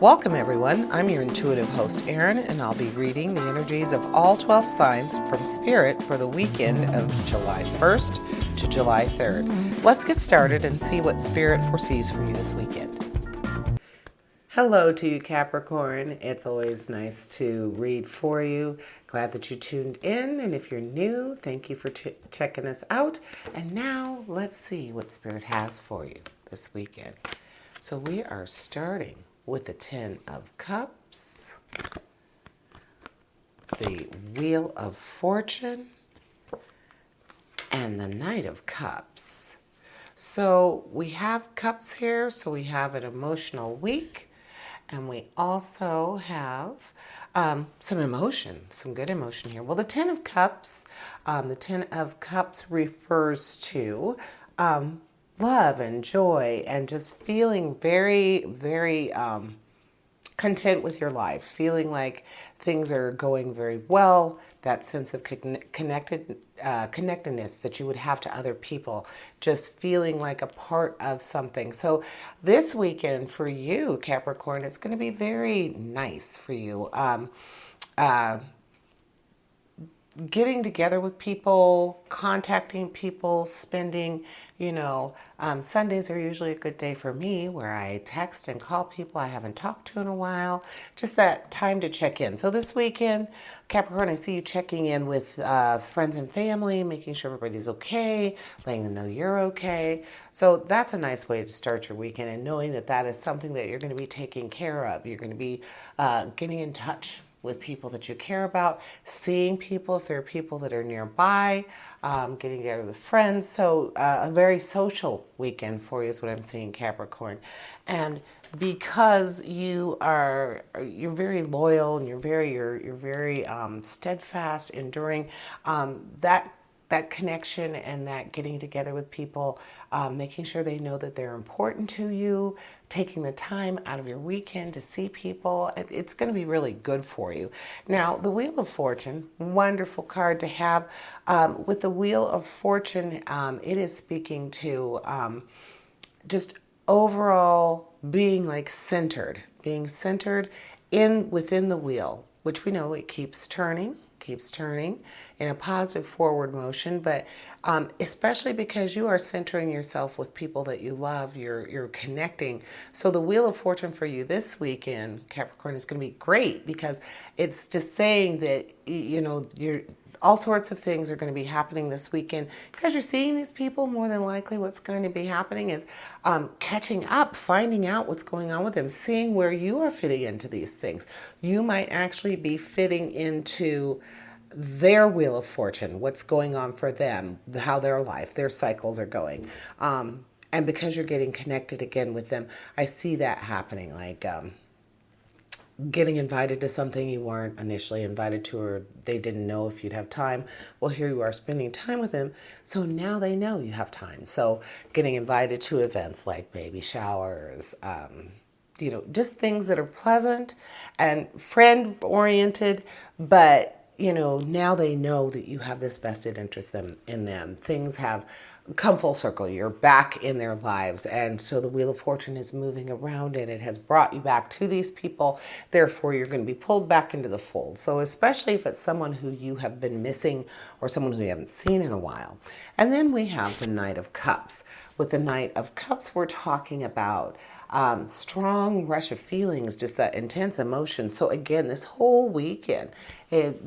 Welcome everyone, I'm your intuitive host Erin, and I'll be reading the energies of all 12 signs from Spirit for the weekend of July 1st to July 3rd. Let's get started and see what Spirit foresees for you this weekend. Hello to you Capricorn, it's always nice to read for you. Glad that you tuned in, and if you're new, thank you for checking us out. And now let's see what Spirit has for you this weekend. So we are starting with the Ten of Cups, the Wheel of Fortune, and the Knight of Cups. So we have cups here, so we have an emotional week, and we also have some emotion, some good emotion here. Well, the Ten of Cups refers to love and joy and just feeling very, very content with your life, feeling like things are going very well, that sense of connectedness that you would have to other people, just feeling like a part of something. So this weekend for you, Capricorn, it's going to be very nice for you. Getting together with people, contacting people, spending, Sundays are usually a good day for me where I text and call people I haven't talked to in a while. Just that time to check in. So this weekend, Capricorn, I see you checking in with friends and family, making sure everybody's okay, letting them know you're okay. So that's a nice way to start your weekend, and knowing that that is something that you're going to be taking care of. You're going to be getting in touch with people that you care about, seeing people if there are people that are nearby, getting together with friends. So a very social weekend for you is what I'm seeing, Capricorn. And because you're very loyal and you're very steadfast, enduring, that connection and that getting together with people, making sure they know that they're important to you, taking the time out of your weekend to see people, it's going to be really good for you. Now, the Wheel of Fortune, wonderful card to have. With the Wheel of Fortune, it is speaking to just overall being like being centered within the wheel, which we know it keeps turning in a positive forward motion, but especially because you are centering yourself with people that you love, you're connecting. So the Wheel of Fortune for you this weekend, Capricorn, is going to be great because it's just saying that you're all sorts of things are going to be happening this weekend because you're seeing these people. More than likely what's going to be happening is catching up, finding out what's going on with them, seeing where you are fitting into these things. You might actually be fitting into their Wheel of Fortune, what's going on for them, how their life, their cycles are going. And because you're getting connected again with them, I see that happening, like getting invited to something you weren't initially invited to, or they didn't know if you'd have time. Well, here you are spending time with them, so now they know you have time. So getting invited to events like baby showers, just things that are pleasant and friend-oriented, but now they know that you have this vested interest in them. Things have come full circle. You're back in their lives. And so the Wheel of Fortune is moving around and it has brought you back to these people. Therefore, you're going to be pulled back into the fold. So especially if it's someone who you have been missing or someone who you haven't seen in a while. And then we have the Knight of Cups. With the Knight of Cups, we're talking about strong rush of feelings, just that intense emotion. So again, this whole weekend,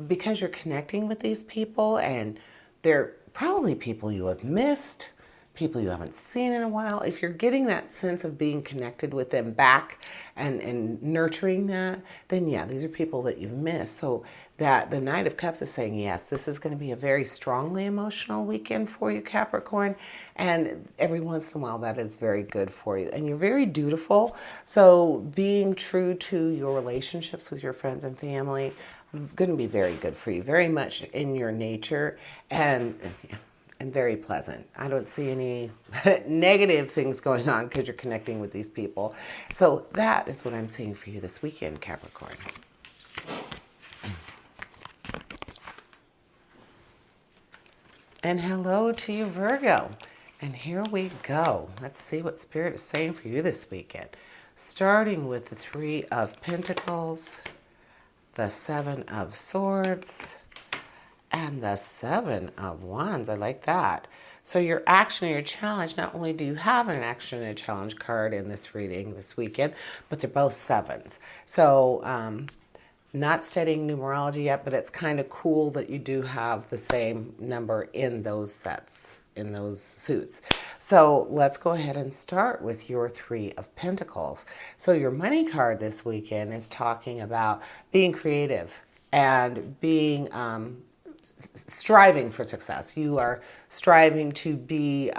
because you're connecting with these people and they're probably people you have missed, people you haven't seen in a while, if you're getting that sense of being connected with them back and nurturing that, then yeah, these are people that you've missed. So that the Knight of Cups is saying, yes, this is going to be a very strongly emotional weekend for you, Capricorn. And every once in a while, that is very good for you. And you're very dutiful. So being true to your relationships with your friends and family, going to be very good for you, very much in your nature, and very pleasant. I don't see any negative things going on because you're connecting with these people. So that is what I'm seeing for you this weekend, Capricorn. And hello to you, Virgo. And here we go. Let's see what Spirit is saying for you this weekend. starting with the Three of Pentacles, the Seven of Swords, and the Seven of Wands. I like that. So your action and your challenge, not only do you have an action and a challenge card in this reading this weekend, but they're both sevens. So not studying numerology yet, but it's kind of cool that you do have the same number in those sets, in those suits. So let's go ahead and start with your Three of Pentacles. So your money card this weekend is talking about being creative and being striving for success. You are striving to be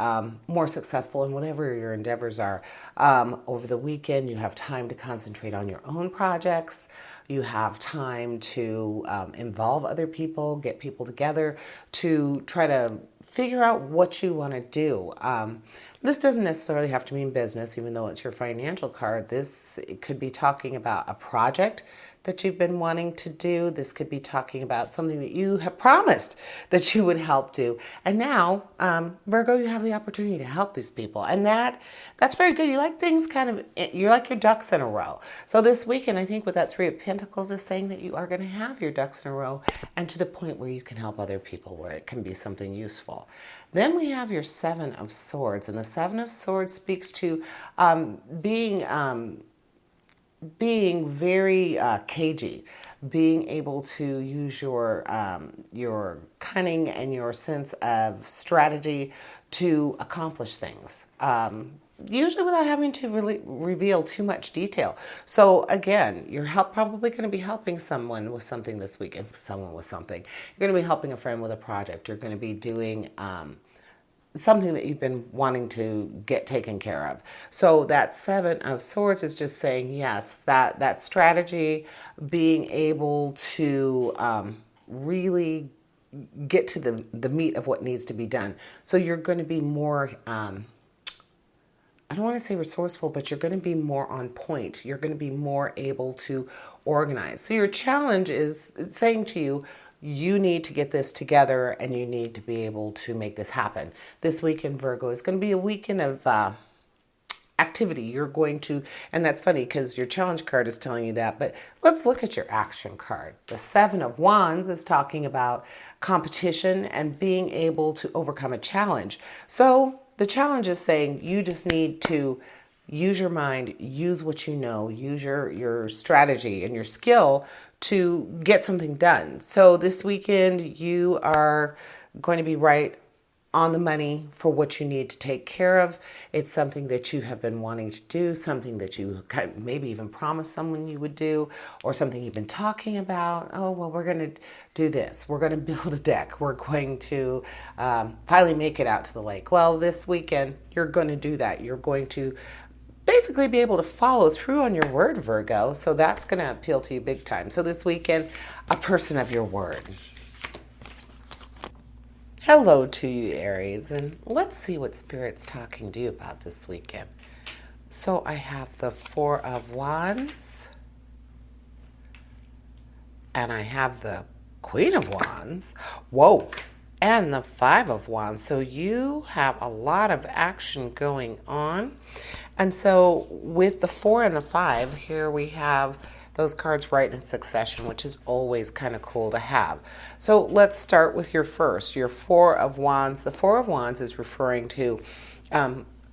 more successful in whatever your endeavors are. Over the weekend, you have time to concentrate on your own projects. You have time to involve other people, get people together to try to figure out what you want to do. This doesn't necessarily have to mean business, even though it's your financial card. It could be talking about a project that you've been wanting to do. This could be talking about something that you have promised that you would help do. And now, Virgo, you have the opportunity to help these people. And that's very good. You like things you're like your ducks in a row. So this weekend, I think with that Three of Pentacles is saying that you are going to have your ducks in a row and to the point where you can help other people, where it can be something useful. Then we have your Seven of Swords. And the Seven of Swords speaks to being very cagey, being able to use your cunning and your sense of strategy to accomplish things, usually without having to really reveal too much detail. So again, you're probably going to be helping someone with something this weekend. Someone with something. You're going to be helping a friend with a project. You're going to be doing something that you've been wanting to get taken care of. So that Seven of Swords is just saying, yes, that strategy, being able to really get to the meat of what needs to be done. So you're going to be more, I don't want to say resourceful, but you're going to be more on point. You're going to be more able to organize. So your challenge is saying to you, you need to get this together and you need to be able to make this happen. This weekend, Virgo, is going to be a weekend of activity. You're going to, and that's funny because your challenge card is telling you that, but let's look at your action card. The Seven of Wands is talking about competition and being able to overcome a challenge. So the challenge is saying you just need to use your mind, use what you know, use your strategy and your skill to get something done. So this weekend, you are going to be right on the money for what you need to take care of. It's something that you have been wanting to do, something that you maybe even promised someone you would do, or something you've been talking about. Oh, well, we're going to do this. We're going to build a deck. We're going to finally make it out to the lake. Well, this weekend, you're going to do that. You're going to basically be able to follow through on your word, Virgo. So that's going to appeal to you big time. So this weekend, a person of your word. Hello to you, Aries, and let's see what Spirit's talking to you about this weekend. So I have the Four of Wands, and I have the Queen of Wands. Whoa. And the Five of Wands. So you have a lot of action going on. And so with the 4 and the 5, here we have those cards right in succession, which is always kind of cool to have. So let's start with your Four of Wands. The Four of Wands is referring to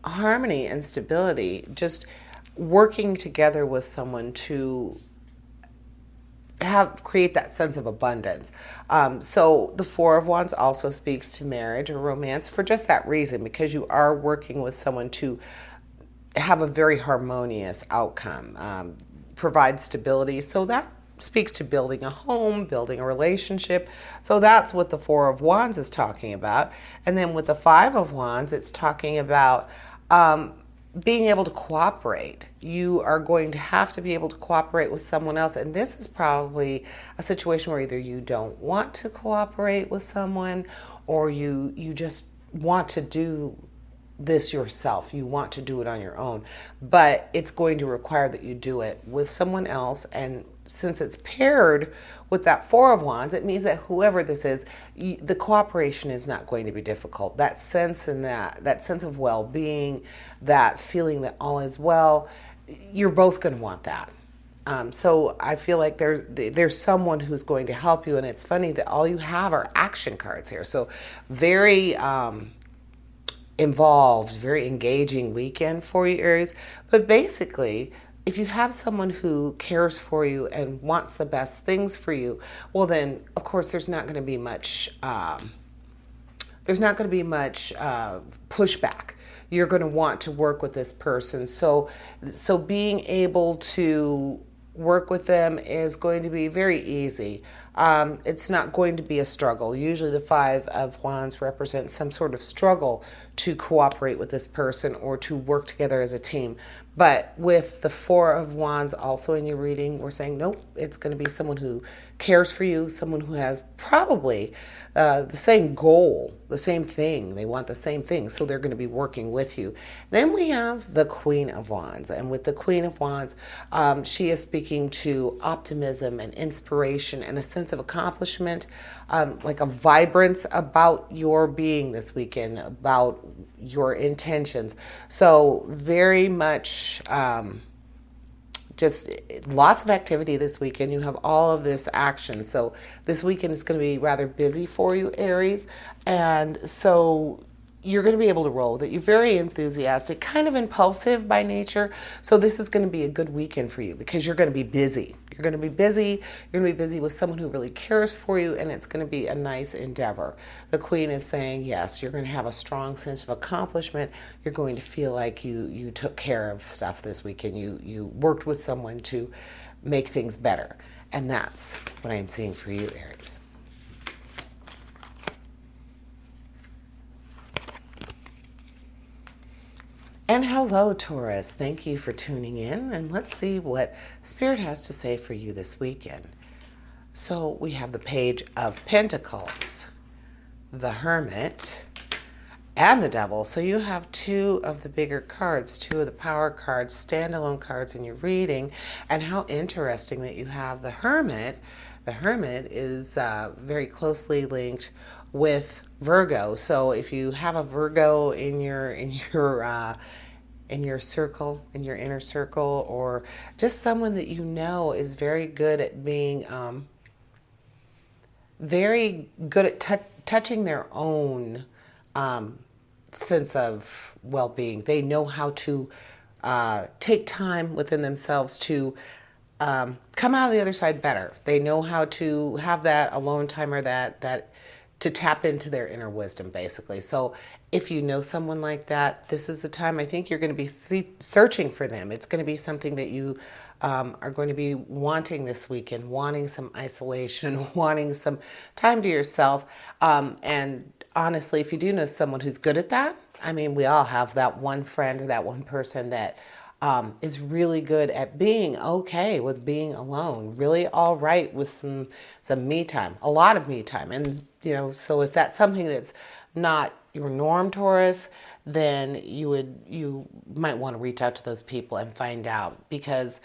harmony and stability, just working together with someone to create that sense of abundance. So the Four of Wands also speaks to marriage or romance for just that reason, because you are working with someone to have a very harmonious outcome, provide stability. So that speaks to building a home, building a relationship. So that's what the Four of Wands is talking about. And then with the Five of Wands, it's talking about being able to cooperate. You are going to have to be able to cooperate with someone else. And this is probably a situation where either you don't want to cooperate with someone, or you just want to do this yourself. You want to do it on your own, but it's going to require that you do it with someone else. And since it's paired with that Four of Wands, it means that whoever this is, the cooperation is not going to be difficult. That sense and that sense of well-being, that feeling that all is well, you're both going to want that. So I feel like there's someone who's going to help you, and it's funny that all you have are action cards here. So very involved, very engaging weekend for you, Aries. But basically, if you have someone who cares for you and wants the best things for you, well, then of course there's not going to be much. There's not going to be much pushback. You're going to want to work with this person. So being able to work with them is going to be very easy. It's not going to be a struggle. Usually the Five of Wands represents some sort of struggle to cooperate with this person or to work together as a team. But with the Four of Wands also in your reading, we're saying, nope, it's going to be someone who cares for you, someone who has probably the same goal, the same thing. They want the same thing, so they're going to be working with you. Then we have the Queen of Wands. And with the Queen of Wands, she is speaking to optimism and inspiration and a sense of accomplishment, like a vibrance about your being this weekend, about your intentions. So very much just lots of activity this weekend. You have all of this action. So this weekend is going to be rather busy for you, Aries. And so you're going to be able to roll with it. You're very enthusiastic, kind of impulsive by nature. So this is going to be a good weekend for you because you're going to be busy. You're going to be busy. You're going to be busy with someone who really cares for you, and it's going to be a nice endeavor. The Queen is saying, yes, you're going to have a strong sense of accomplishment. You're going to feel like you took care of stuff this weekend. You worked with someone to make things better. And that's what I'm seeing for you, Aries. And hello, Taurus. Thank you for tuning in. And let's see what Spirit has to say for you this weekend. So we have the Page of Pentacles, the Hermit, and the Devil. So you have two of the bigger cards, two of the power cards, standalone cards in your reading. And how interesting that you have the Hermit. The Hermit is very closely linked with Virgo. So if you have a Virgo in your circle, in your inner circle, or just someone that you know is very good at being very good at touching their own sense of well-being. They know how to take time within themselves to come out of the other side better. They know how to have that alone time or that to tap into their inner wisdom, basically. So if you know someone like that, this is the time I think you're going to be searching for them. It's going to be something that you are going to be wanting this weekend, wanting some isolation, wanting some time to yourself. And honestly, if you do know someone who's good at that, I mean, we all have that one friend or that one person that is really good at being okay with being alone, really all right with some me time, a lot of me time. And, so if that's something that's not your norm, Taurus, then you might want to reach out to those people and find out, because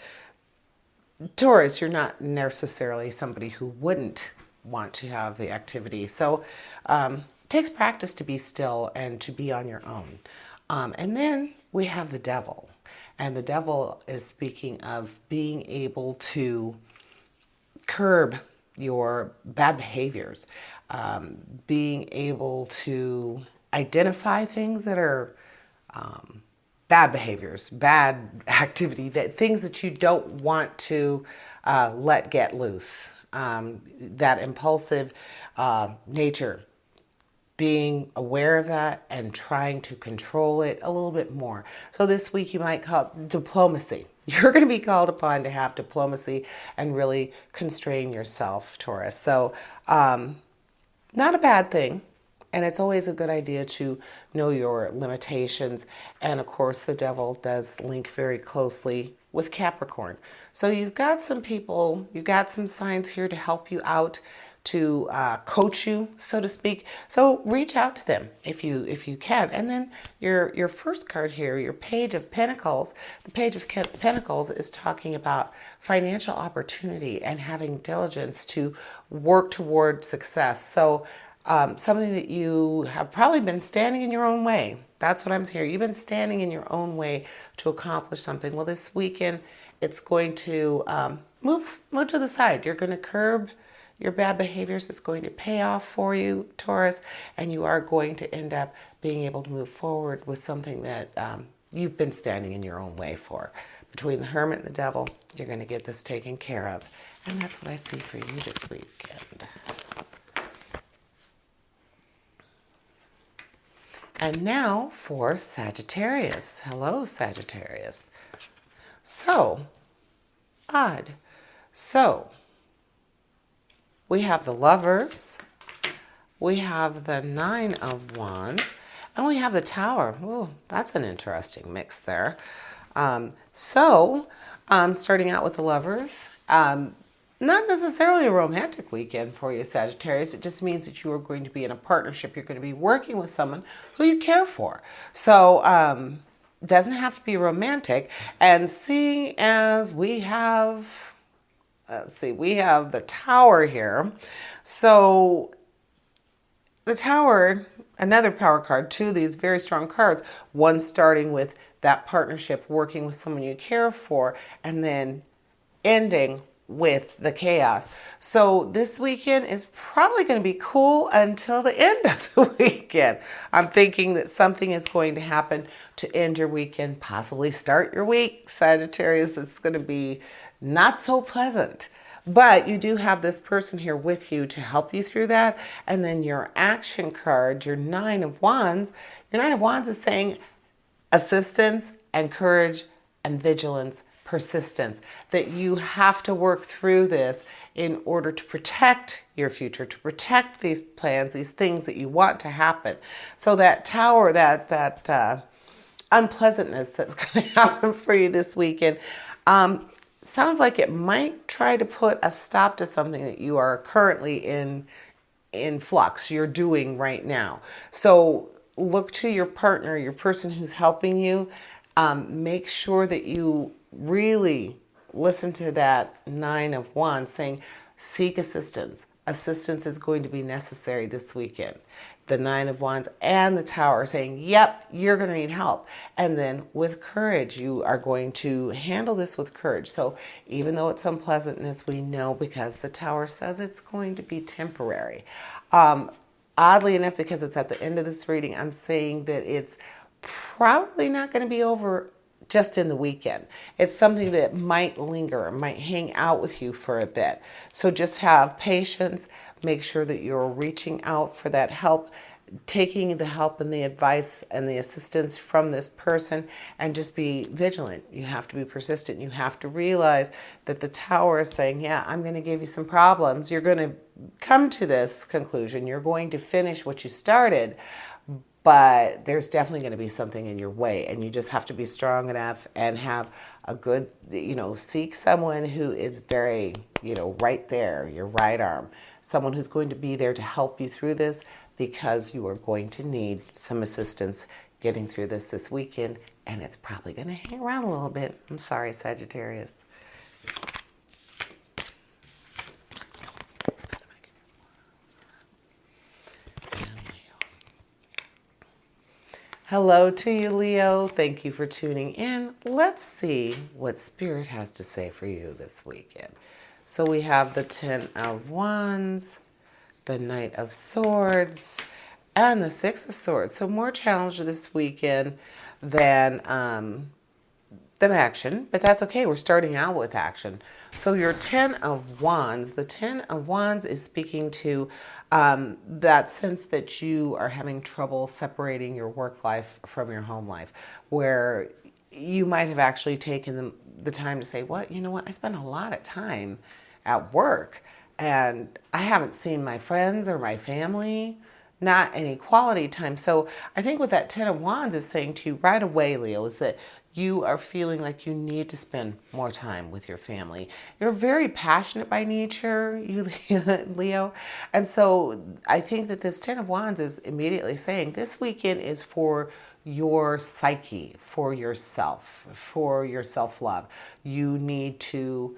Taurus, you're not necessarily somebody who wouldn't want to have the activity. So it takes practice to be still and to be on your own. And then we have the Devil. And the Devil is speaking of being able to curb your bad behaviors, being able to identify things that are bad behaviors, bad activity, that things that you don't want to let get loose, that impulsive nature. Being aware of that and trying to control it a little bit more. So this week you might call it diplomacy. You're going to be called upon to have diplomacy and really constrain yourself, Taurus. So not a bad thing. And it's always a good idea to know your limitations. And of course, the Devil does link very closely with Capricorn. So you've got some people, you've got some signs here to help you out, to coach you, so to speak. So reach out to them if you can. And then your first card here, your Page of Pentacles. The Page of Pentacles is talking about financial opportunity and having diligence to work toward success. So something that you have probably been standing in your own way. That's what I'm hearing. You've been standing in your own way to accomplish something. Well, this weekend, it's going to move to the side. You're going to curb your bad behaviors. It's going to pay off for you, Taurus, and you are going to end up being able to move forward with something that you've been standing in your own way for. Between the Hermit and the Devil, you're going to get this taken care of. And that's what I see for you this weekend. And now for Sagittarius. Hello, Sagittarius. So, odd. So, we have the Lovers, we have the Nine of Wands, and we have the Tower. Oh, that's an interesting mix there. Starting out with the Lovers, not necessarily a romantic weekend for you, Sagittarius. It just means that you are going to be in a partnership. You're going to be working with someone who you care for. So, doesn't have to be romantic. And seeing as we have, we have the Tower here. So, the Tower, another power card, two of these very strong cards. One starting with that partnership, working with someone you care for, and then ending with the chaos. So this weekend is probably going to be cool until the end of the weekend. I'm thinking that something is going to happen to end your weekend, possibly start your week, Sagittarius. It's going to be not so pleasant. But you do have this person here with you to help you through that. And then your action card, your Nine of Wands. Your Nine of Wands is saying assistance and courage and vigilance, persistence, that you have to work through this in order to protect your future, to protect these plans, these things that you want to happen. So that Tower, that unpleasantness that's going to happen for you this weekend, sounds like it might try to put a stop to something that you are currently in flux, you're doing right now. So look to your partner, your person who's helping you. Make sure that you really listen to that Nine of Wands saying, seek assistance. Assistance is going to be necessary this weekend. The Nine of Wands and the Tower saying, yep, you're going to need help. And then with courage, you are going to handle this with courage. So even though it's unpleasantness, we know because the Tower says it's going to be temporary. Oddly enough, because it's at the end of this reading, I'm saying that it's probably not going to be over just in the weekend. It's something that might linger, might hang out with you for a bit. So just have patience. Make sure that you're reaching out for that help, taking the help and the advice and the assistance from this person, and just be vigilant. You have to be persistent. You have to realize that the Tower is saying, yeah, I'm going to give you some problems. You're going to come to this conclusion. You're going to finish what you started. But there's definitely going to be something in your way, and you just have to be strong enough and have a good, seek someone who is very, right there, your right arm, someone who's going to be there to help you through this, because you are going to need some assistance getting through this weekend, and it's probably going to hang around a little bit. I'm sorry, Sagittarius. Hello to you, Leo. Thank you for tuning in. Let's see what Spirit has to say for you this weekend. So we have the Ten of Wands, the Knight of Swords, and the Six of Swords. So more challenge this weekend than action, but that's okay. We're starting out with action. So your Ten of Wands, the Ten of Wands is speaking to that sense that you are having trouble separating your work life from your home life, where you might have actually taken the time to say, what, you know what, I spend a lot of time at work and I haven't seen my friends or my family, not any quality time. So I think what that Ten of Wands is saying to you right away, Leo, is that you are feeling like you need to spend more time with your family. You're very passionate by nature, you Leo. And so I think that this Ten of Wands is immediately saying this weekend is for your psyche, for yourself, for your self-love. You need to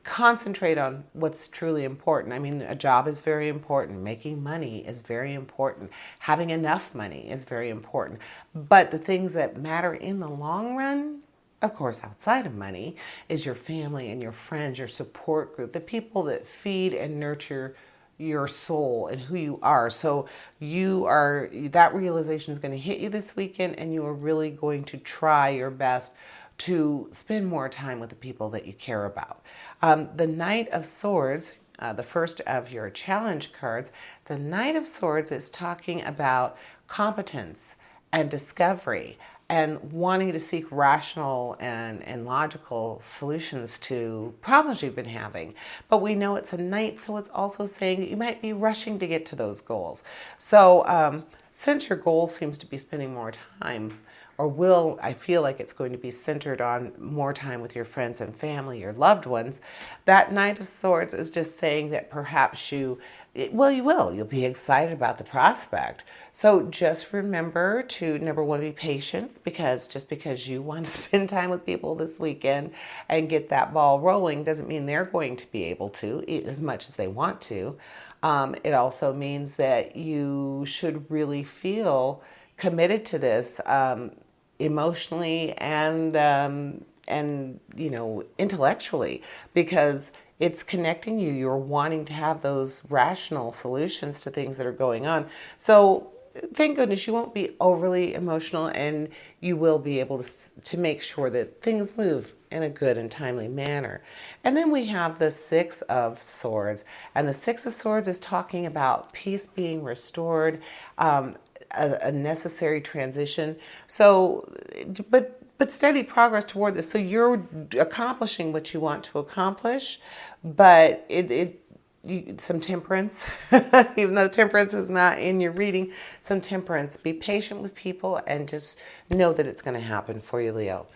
concentrate on what's truly important. I mean, a job is very important. Making money is very important. Having enough money is very important. But the things that matter in the long run, of course, outside of money, is your family and your friends, your support group, the people that feed and nurture your soul and who you are. So that realization is going to hit you this weekend, and you are really going to try your best to spend more time with the people that you care about. The Knight of Swords, the first of your challenge cards, the Knight of Swords is talking about competence and discovery and wanting to seek rational and logical solutions to problems you've been having. But we know it's a knight, so it's also saying that you might be rushing to get to those goals. So since your goal seems to be spending more time, I feel like it's going to be centered on more time with your friends and family, your loved ones, that Knight of Swords is just saying that perhaps you'll be excited about the prospect. So just remember to, number one, be patient, because just because you want to spend time with people this weekend and get that ball rolling doesn't mean they're going to be able to as much as they want to. It also means that you should really feel committed to this, emotionally and intellectually, because it's connecting you. You're wanting to have those rational solutions to things that are going on. So thank goodness you won't be overly emotional, and you will be able to make sure that things move in a good and timely manner. And then we have the Six of Swords, and the Six of Swords is talking about peace being restored, a necessary transition. So, but steady progress toward this. So you're accomplishing what you want to accomplish, but some temperance, even though temperance is not in your reading, some temperance. Be patient with people and just know that it's going to happen for you, Leo.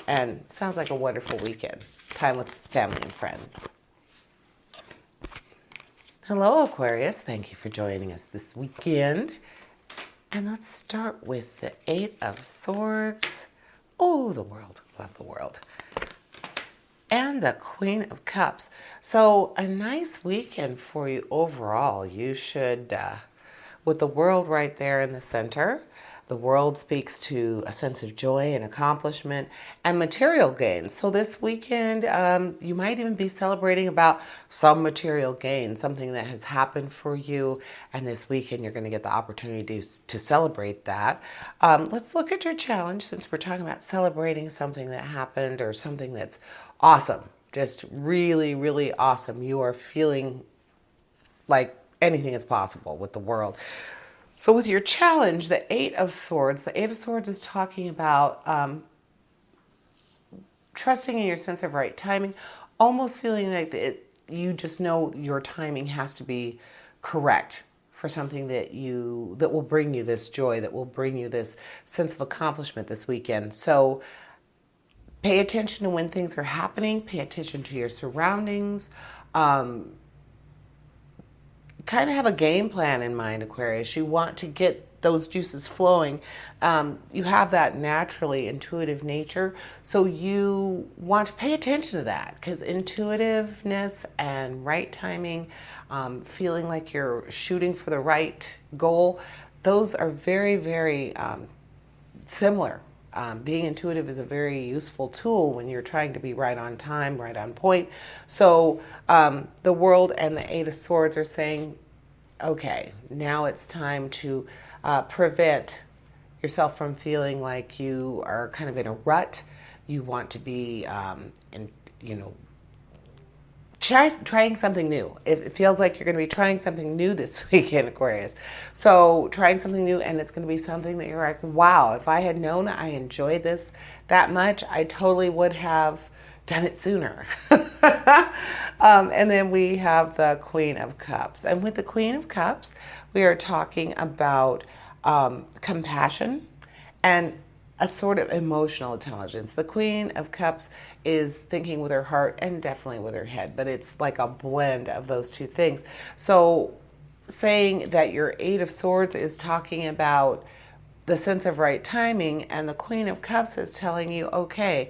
And sounds like a wonderful weekend. Time with family and friends. Hello, Aquarius. Thank you for joining us this weekend. And let's start with the Eight of Swords. Oh, the world. Love the world. And the Queen of Cups. So a nice weekend for you overall. You should, with the world right there in the center, the world speaks to a sense of joy and accomplishment and material gains. So this weekend, you might even be celebrating about some material gain, something that has happened for you. And this weekend, you're going to get the opportunity to celebrate that. Let's look at your challenge, since we're talking about celebrating something that happened or something that's awesome, just really, really awesome. You are feeling like anything is possible with the world. So with your challenge, the Eight of Swords is talking about trusting in your sense of right timing, almost feeling like you just know your timing has to be correct for something that will bring you this joy, that will bring you this sense of accomplishment this weekend. So pay attention to when things are happening, pay attention to your surroundings, kind of have a game plan in mind, Aquarius. You want to get those juices flowing. You have that naturally intuitive nature, so you want to pay attention to that, because intuitiveness and right timing, feeling like you're shooting for the right goal, those are very, very similar. Being intuitive is a very useful tool when you're trying to be right on time, right on point. So the world and the Eight of Swords are saying, okay, now it's time to prevent yourself from feeling like you are kind of in a rut. You want to be, trying something new. It feels like you're going to be trying something new this weekend, Aquarius. So trying something new, and it's going to be something that you're like, wow, if I had known I enjoyed this that much, I totally would have done it sooner. And then we have the Queen of Cups. And with the Queen of Cups, we are talking about compassion and a sort of emotional intelligence. The Queen of Cups is thinking with her heart and definitely with her head, but it's like a blend of those two things. So saying that your Eight of Swords is talking about the sense of right timing, and the Queen of Cups is telling you, okay,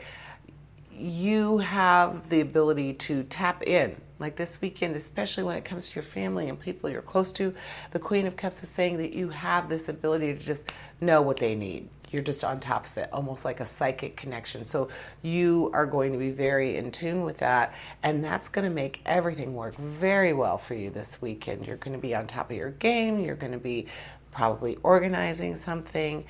you have the ability to tap in. Like this weekend, especially when it comes to your family and people you're close to, the Queen of Cups is saying that you have this ability to just know what they need. You're just on top of it, almost like a psychic connection. So you are going to be very in tune with that, and that's going to make everything work very well for you this weekend. You're going to be on top of your game. You're going to be probably organizing something,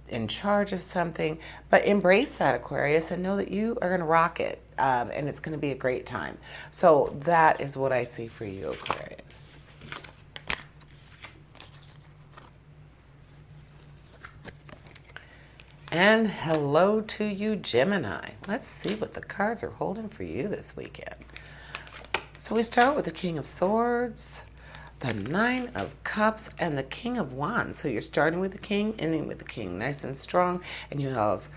in charge of something, but embrace that, Aquarius, and know that you are going to rock it, and it's going to be a great time. So that is what I see for you, Aquarius. And hello to you, Gemini. Let's see what the cards are holding for you this weekend. So we start with the King of Swords, the Nine of Cups, and the King of Wands. So you're starting with the King, ending with the King, nice and strong, and you have,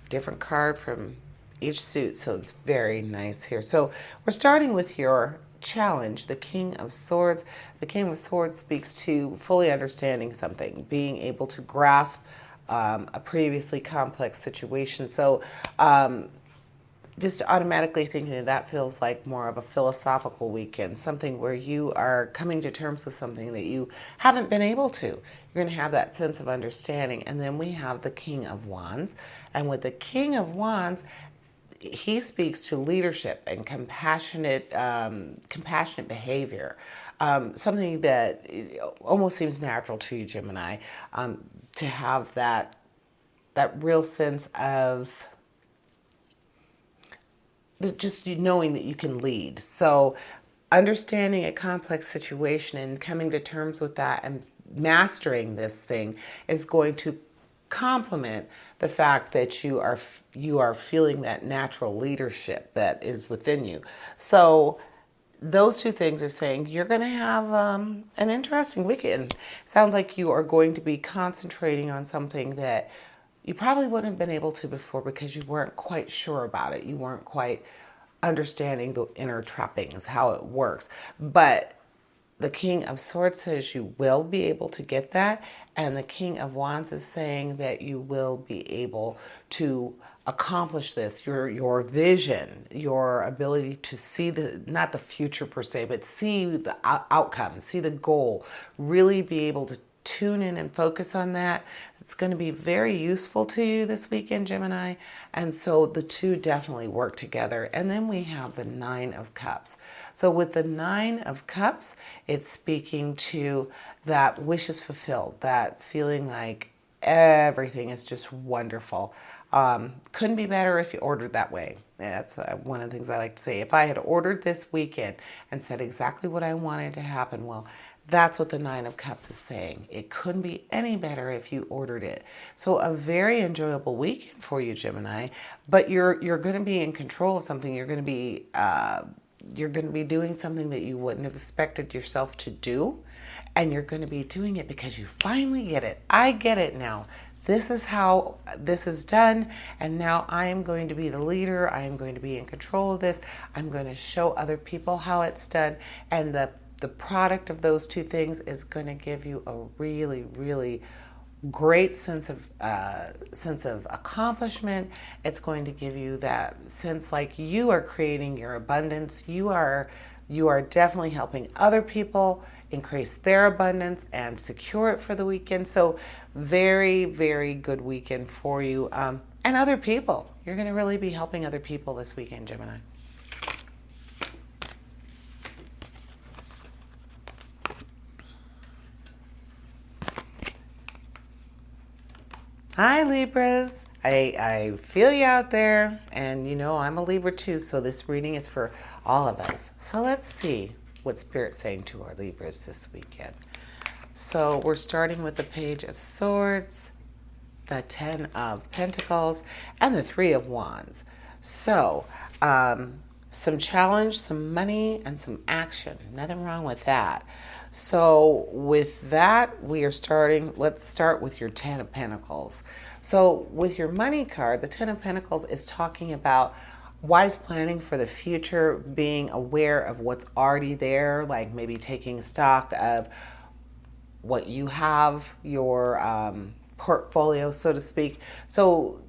different card from each suit, so it's very nice here. So we're starting with your challenge, the King of Swords. The King of Swords speaks to fully understanding something, being able to grasp a previously complex situation. So just automatically thinking that feels like more of a philosophical weekend, something where you are coming to terms with something that you haven't been able to. You're going to have that sense of understanding. And then we have the King of Wands. And with the King of Wands, he speaks to leadership and compassionate behavior, something that almost seems natural to you, Gemini, to have that real sense of just knowing that you can lead. So understanding a complex situation and coming to terms with that and mastering this thing is going to complement the fact that you are feeling that natural leadership that is within you. So those two things are saying you're going to have an interesting weekend. Sounds like you are going to be concentrating on something that you probably wouldn't have been able to before because you weren't quite sure about it. You weren't quite understanding the inner trappings, how it works. But the King of Swords says you will be able to get that. And the King of Wands is saying that you will be able to accomplish this. Your vision, your ability to see not the future per se, but see the outcome, see the goal, really be able to tune in and focus on that. It's going to be very useful to you this weekend, Gemini. And so the two definitely work together. And then we have the Nine of Cups. So with the Nine of Cups, it's speaking to that wishes fulfilled, that feeling like everything is just wonderful. Couldn't be better if you ordered that way. That's one of the things I like to say. If I had ordered this weekend and said exactly what I wanted to happen, well, that's what the Nine of Cups is saying. It couldn't be any better if you ordered it. So a very enjoyable weekend for you, Gemini. But you're going to be in control of something. You're going to be doing something that you wouldn't have expected yourself to do, and you're going to be doing it because you finally get it. I get it now. This is how this is done, and now I am going to be the leader. I am going to be in control of this. I'm going to show other people how it's done, and the product of those two things is going to give you a really, really great sense of accomplishment. It's going to give you that sense like you are creating your abundance. You are definitely helping other people increase their abundance and secure it for the weekend. So very, very good weekend for you, and other people. You're going to really be helping other people this weekend, Gemini. Hi, Libras. I feel you out there, and I'm a Libra too, so this reading is for all of us. So let's see what Spirit's saying to our Libras this weekend. So we're starting with the Page of Swords, the Ten of Pentacles, and the Three of Wands. So some challenge, some money, and some action. Nothing wrong with that. So with that, let's start with your Ten of Pentacles. So with your money card, the Ten of Pentacles is talking about wise planning for the future, being aware of what's already there, like maybe taking stock of what you have, your portfolio, so to speak. So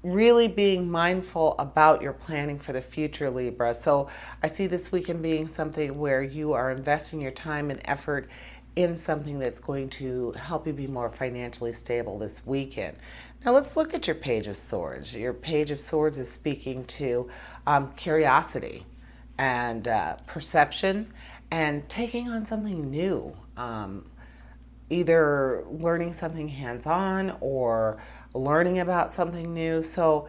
really being mindful about your planning for the future, Libra. So I see this weekend being something where you are investing your time and effort in something that's going to help you be more financially stable this weekend. Now let's look at your Page of Swords. Your Page of Swords is speaking to curiosity and perception and taking on something new. Either learning something hands-on or learning about something new. So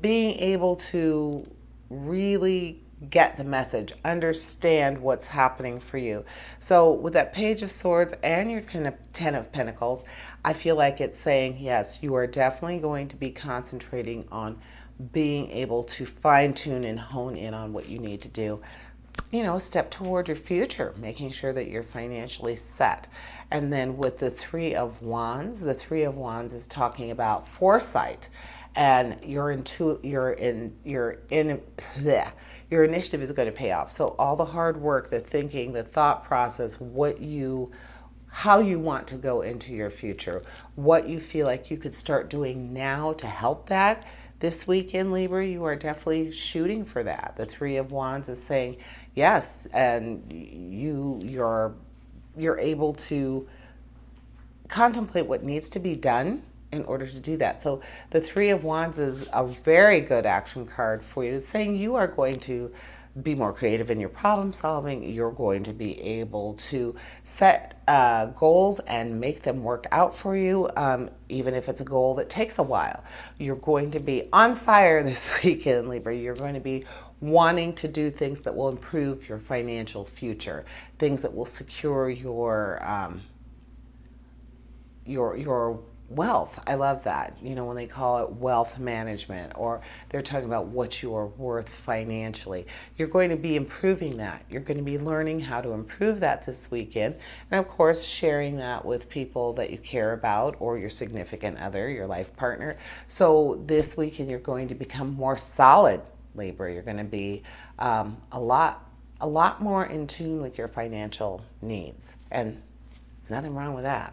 being able to really get the message, understand what's happening for you. So with that Page of Swords and your Ten of Pentacles, I feel like it's saying, yes, you are definitely going to be concentrating on being able to fine tune and hone in on what you need to do, step toward your future, making sure that you're financially set. And then with the Three of Wands, the Three of Wands is talking about foresight, and your initiative is going to pay off. So all the hard work, the thinking, the thought process, how you want to go into your future, what you feel like you could start doing now to help that. This weekend, Libra, you are definitely shooting for that. The Three of Wands is saying yes, and you're able to contemplate what needs to be done in order to do that. So the Three of Wands is a very good action card for you. It's saying you are going to be more creative in your problem solving. You're going to be able to set goals and make them work out for you, even if it's a goal that takes a while. You're going to be on fire this weekend, Libra. You're going to be wanting to do things that will improve your financial future, things that will secure your wealth. I love that. When they call it wealth management, or they're talking about what you are worth financially. You're going to be improving that. You're going to be learning how to improve that this weekend. And of course, sharing that with people that you care about, or your significant other, your life partner. So this weekend, you're going to become more solid, Libra. You're going to be a lot more in tune with your financial needs. And nothing wrong with that.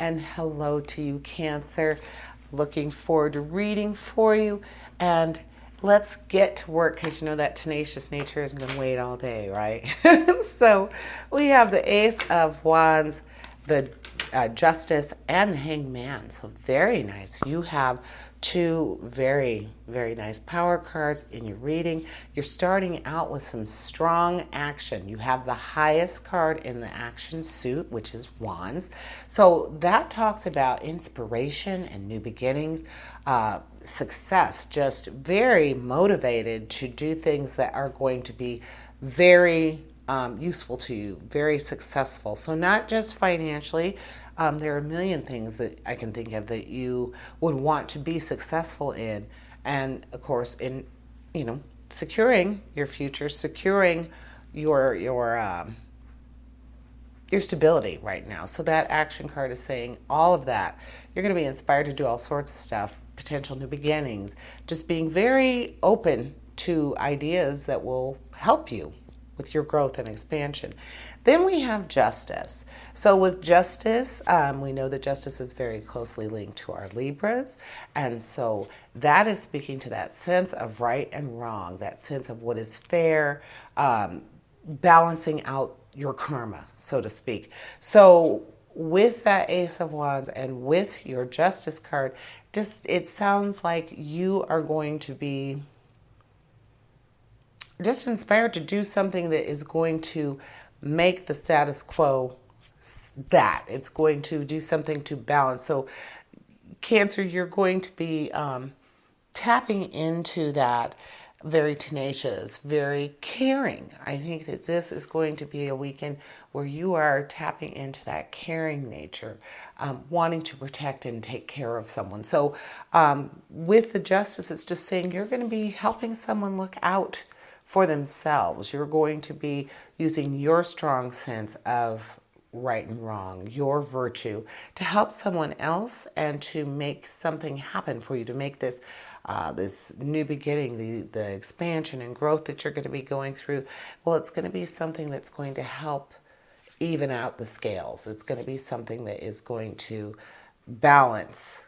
And hello to you, Cancer. Looking forward to reading for you. And let's get to work, because that tenacious nature isn't going to wait all day, right? So we have the Ace of Wands, the Justice, and the Hanged Man. So very nice. You have two very, very nice power cards in your reading. You're starting out with some strong action. You have the highest card in the action suit, which is Wands. So that talks about inspiration and new beginnings, success, just very motivated to do things that are going to be very useful to you, very successful. So not just financially. There are a million things that I can think of that you would want to be successful in. And of course, in, securing your future, securing your stability right now. So that action card is saying all of that. You're going to be inspired to do all sorts of stuff, potential new beginnings, just being very open to ideas that will help you with your growth and expansion. Then we have Justice. So with Justice, we know that Justice is very closely linked to our Libras. And so that is speaking to that sense of right and wrong, that sense of what is fair, balancing out your karma, so to speak. So with that Ace of Wands and with your Justice card, it sounds like you are going to be just inspired to do something that is going to make the status quo that. It's going to do something to balance. So Cancer, you're going to be tapping into that very tenacious, very caring. I think that this is going to be a weekend where you are tapping into that caring nature, wanting to protect and take care of someone. So with the Justice, it's just saying you're going to be helping someone look out for themselves. You're going to be using your strong sense of right and wrong, your virtue, to help someone else and to make something happen for you, to make this this new beginning, the expansion and growth that you're going to be going through. Well, it's going to be something that's going to help even out the scales. It's going to be something that is going to balance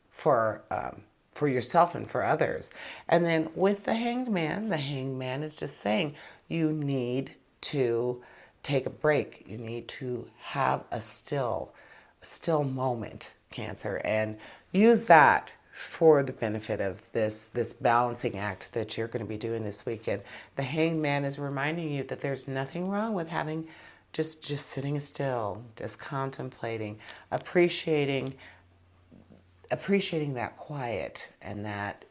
for yourself and for others. And then with the Hanged Man is just saying you need to take a break. You need to have a still moment, Cancer, and use that for the benefit of this balancing act that you're going to be doing this weekend. The Hanged Man is reminding you that there's nothing wrong with having just sitting still, just contemplating, appreciating that quiet and that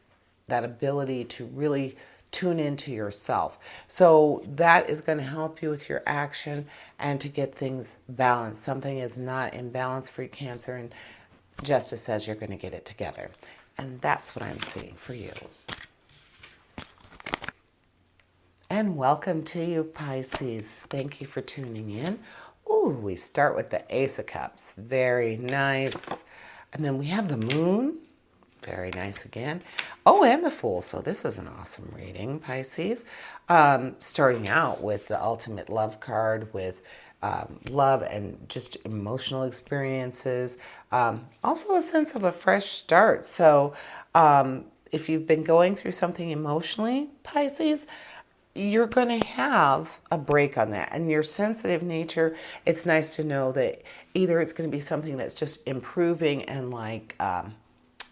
ability to really tune into yourself. So that is going to help you with your action and to get things balanced. Something is not in balance for Cancer, and Justice says you're going to get it together. And that's what I'm seeing for you. And welcome to you, Pisces. Thank you for tuning in. Ooh, we start with the Ace of Cups. Very nice. And then we have the Moon. Very nice again. Oh, and the Fool. So this is an awesome reading, Pisces. Starting out with the Ultimate Love card with love and just emotional experiences. Also a sense of a fresh start. So if you've been going through something emotionally, Pisces, you're going to have a break on that. And your sensitive nature, it's nice to know that either it's going to be something that's just improving and like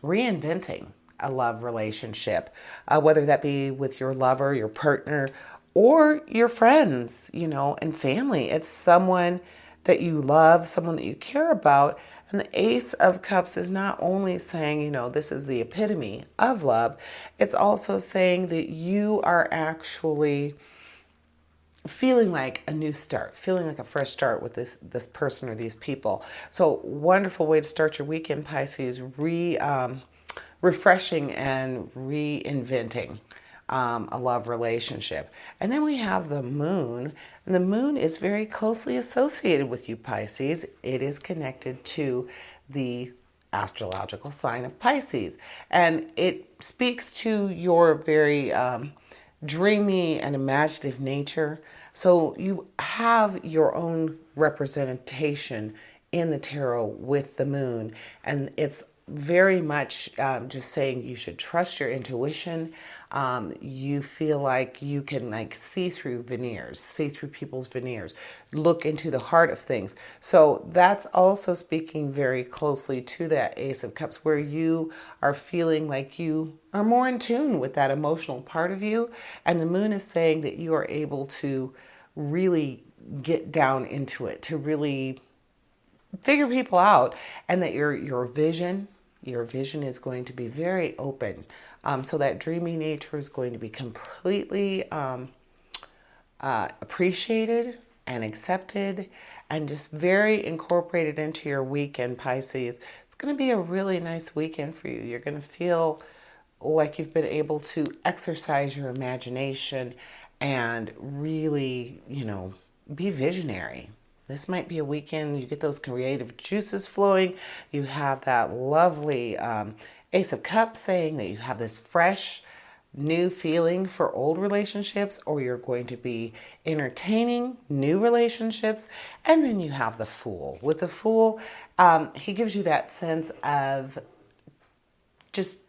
reinventing a love relationship, whether that be with your lover, your partner, or your friends, and family. It's someone that you love, someone that you care about. And the Ace of Cups is not only saying, this is the epitome of love, it's also saying that you are actually feeling like a new start, feeling like a fresh start with this person or these people. So wonderful way to start your weekend, Pisces, refreshing and reinventing a love relationship. And then we have the Moon, and the Moon is very closely associated with you, Pisces. It is connected to the astrological sign of Pisces, and it speaks to your very dreamy and imaginative nature. So you have your own representation in the tarot with the Moon, and it's very much just saying you should trust your intuition. You feel like you can see through veneers, see through people's veneers, look into the heart of things. So that's also speaking very closely to that Ace of Cups, where you are feeling like you are more in tune with that emotional part of you. And the Moon is saying that you are able to really get down into it, to really figure people out, and that your vision is going to be very open. So that dreamy nature is going to be completely appreciated and accepted and just very incorporated into your weekend, Pisces. It's going to be a really nice weekend for you. You're going to feel like you've been able to exercise your imagination and really, be visionary. This might be a weekend you get those creative juices flowing. You have that lovely Ace of Cups saying that you have this fresh, new feeling for old relationships, or you're going to be entertaining new relationships. And then you have the Fool. With the Fool, he gives you that sense of just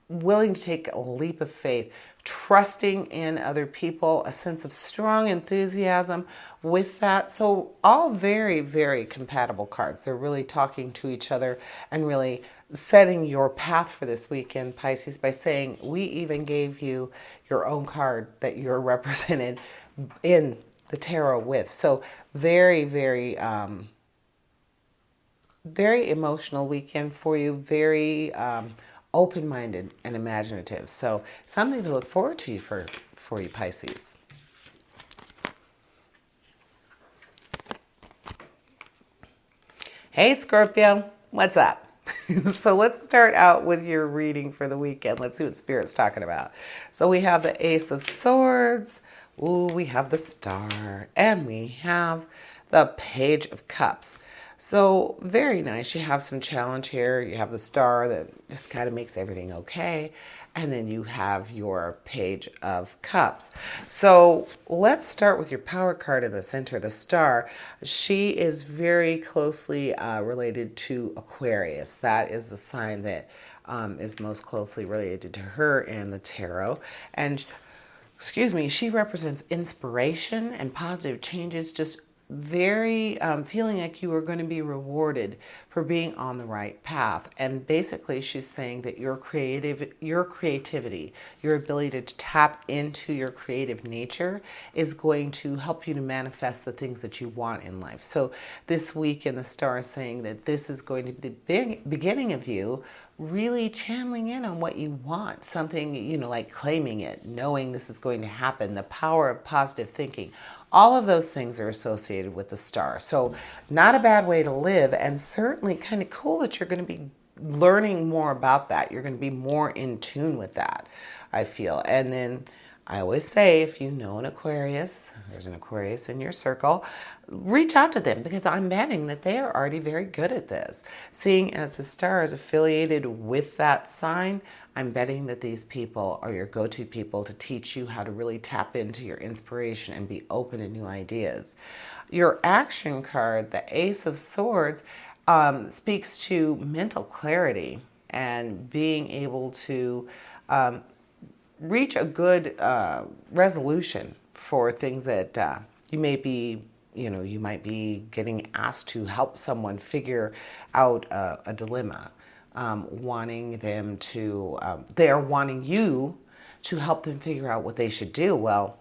willing to take a leap of faith, trusting in other people, a sense of strong enthusiasm with that. So all very, very compatible cards. They're really talking to each other and really setting your path for this weekend, Pisces, by saying we even gave you your own card that you're represented in the tarot with. So very, very, very emotional weekend for you. Very open-minded and imaginative. So something to look forward to for you, Pisces. Hey, Scorpio, what's up? So let's start out with your reading for the weekend. Let's see what Spirit's talking about. So we have the Ace of Swords. Ooh, we have the Star. And we have the Page of Cups. So very nice. You have some challenge here. You have the Star that just kind of makes everything okay. and then you have your Page of Cups. So let's start with your power card in the center, the Star. She is very closely related to Aquarius. That is the sign that is most closely related to her in the tarot. And excuse me, she represents inspiration and positive changes, just very feeling like you are going to be rewarded for being on the right path. And basically she's saying that your creativity, your ability to tap into your creative nature is going to help you to manifest the things that you want in life. So this week in the Star is saying that this is going to be the beginning of you really channeling in on what you want, something, like claiming it, knowing this is going to happen, the power of positive thinking. All of those things are associated with the Star. So not a bad way to live, and certainly kind of cool that you're going to be learning more about that. You're going to be more in tune with that, I feel. And then I always say, if you know an Aquarius, there's an Aquarius in your circle, reach out to them, because I'm betting that they are already very good at this. Seeing as the Star is affiliated with that sign, I'm betting that these people are your go-to people to teach you how to really tap into your inspiration and be open to new ideas. Your action card, the Ace of Swords, speaks to mental clarity and being able to reach a good resolution for things that you may be, you might be getting asked to help someone figure out a dilemma, wanting them to, they're wanting you to help them figure out what they should do. Well,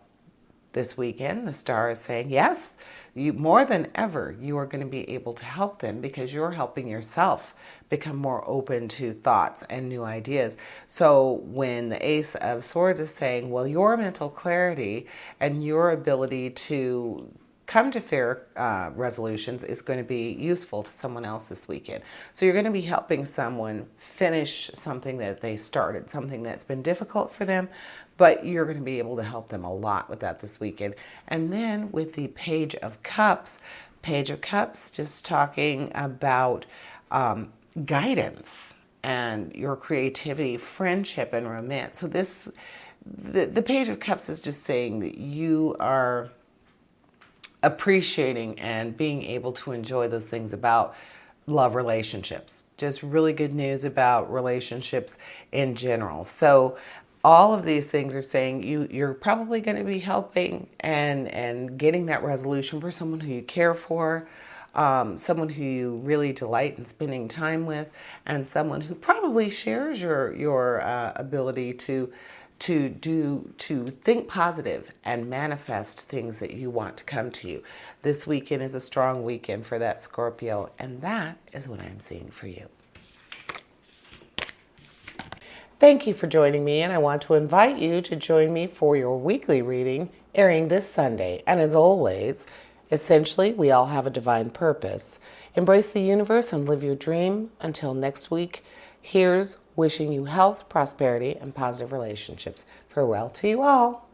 this weekend, the Star is saying, yes, you more than ever, you are going to be able to help them, because you're helping yourself become more open to thoughts and new ideas. So when the Ace of Swords is saying, well, your mental clarity and your ability to come to fair resolutions is going to be useful to someone else this weekend. So you're going to be helping someone finish something that they started, something that's been difficult for them, but you're going to be able to help them a lot with that this weekend. And then with the Page of Cups, just talking about guidance and your creativity, friendship, and romance. So the Page of Cups is just saying that you are appreciating and being able to enjoy those things about love relationships. Just really good news about relationships in general. So all of these things are saying you're probably going to be helping and getting that resolution for someone who you care for, someone who you really delight in spending time with, and someone who probably shares your ability to think positive and manifest things that you want to come to you. This weekend is a strong weekend for that Scorpio, and that is what I'm seeing for you. Thank you for joining me, and I want to invite you to join me for your weekly reading airing this Sunday. And as always, essentially, we all have a divine purpose. Embrace the universe and live your dream. Until next week, here's wishing you health, prosperity, and positive relationships. Farewell to you all.